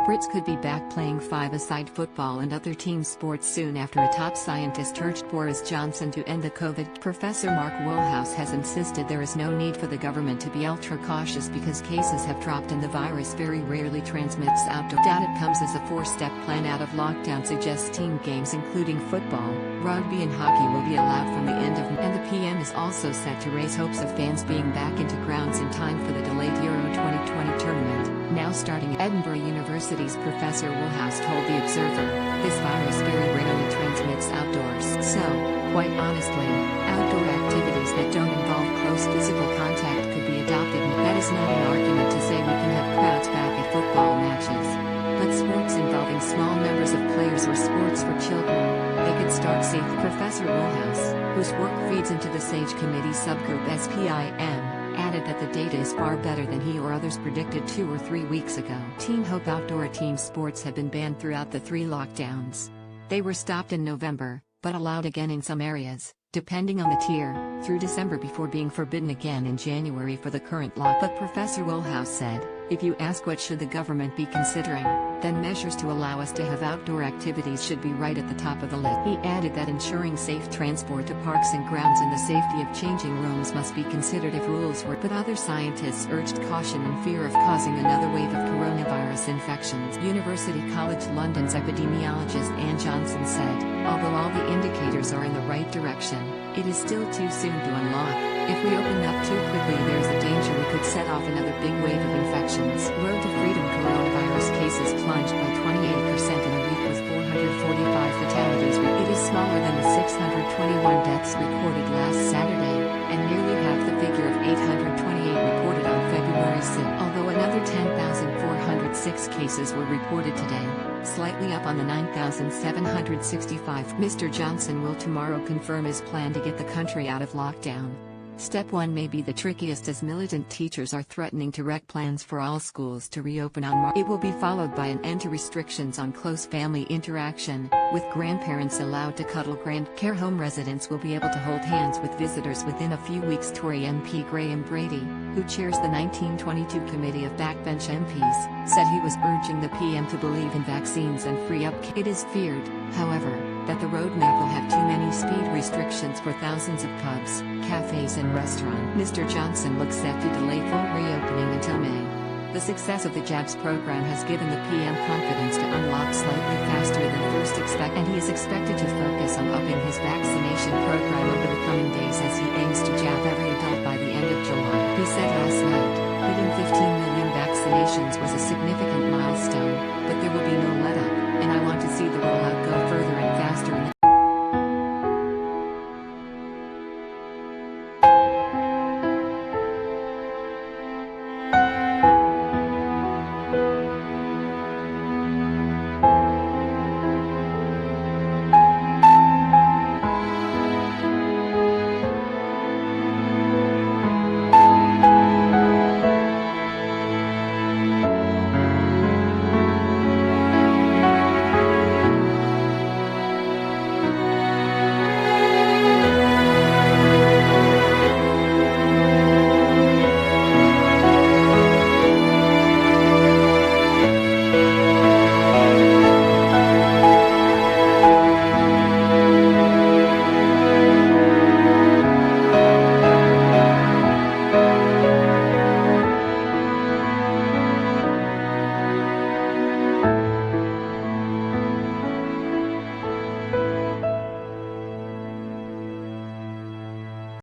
Brits could be back playing five-a-side football and other team sports soon after a top scientist urged Boris Johnson to end the COVID. Professor Mark Woolhouse has insisted there is no need for the government to be ultra-cautious because cases have dropped and the virus very rarely transmits outdoor. Data comes as a four-step plan out of lockdown suggests team games including football, rugby and hockey will be allowed from the end of May. And the PM is also set to raise hopes of fans being back into grounds in time for the delayed Euro 2020 tournament, now starting. Edinburgh University's Professor Woolhouse told The Observer, "This virus very rarely transmits outdoors. So, quite honestly, outdoor activities that don't involve close physical contact could be adopted. That is not an argument to say we can have crowds back at football matches. But sports involving small numbers of players or sports for children, they could start safe." Professor Woolhouse, whose work feeds into the SAGE Committee subgroup Spi-M, added that the data is far better than he or others predicted 2 or 3 weeks ago. Teen Hope outdoor team sports have been banned throughout the 3 lockdowns. They were stopped in November, but allowed again in some areas, depending on the tier, through December before being forbidden again in January for the current lock. But Professor Woolhouse said, "If you ask what should the government be considering, then measures to allow us to have outdoor activities should be right at the top of the list." He added that ensuring safe transport to parks and grounds and the safety of changing rooms must be considered if rules were. But other scientists urged caution in fear of causing another wave of coronavirus infections. University College London's epidemiologist Anne Johnson said, "Although all the indicators are in the right direction, it is still too soon to unlock. If we open up too quickly there is a danger we could set off another big wave of infections." Road to Freedom coronavirus cases plunged by 28% in a week with 445 fatalities. It is smaller than the 621 deaths recorded last Saturday, and nearly half the figure of 828 reported on February 6. Although another 10,406 cases were reported today, slightly up on the 9,765. Mr. Johnson will tomorrow confirm his plan to get the country out of lockdown. Step 1 may be the trickiest as militant teachers are threatening to wreck plans for all schools to reopen on March. It will be followed by an end to restrictions on close family interaction, with grandparents allowed to cuddle. Care home residents will be able to hold hands with visitors within a few weeks. Tory MP Graham Brady, who chairs the 1922 committee of backbench MPs, said he was urging the PM to believe in vaccines and free up. It is feared, however, that the roadmap will have too many speed restrictions for thousands of pubs, cafes and restaurants. Mr. Johnson looks set to delay full reopening until May. The success of the jabs program has given the PM confidence to unlock slightly faster than first expected, and he is expected to focus on upping his vaccination program over the coming days as he aims to jab every adult by the end of July. He said last night, hitting 15 million vaccinations was a significant milestone.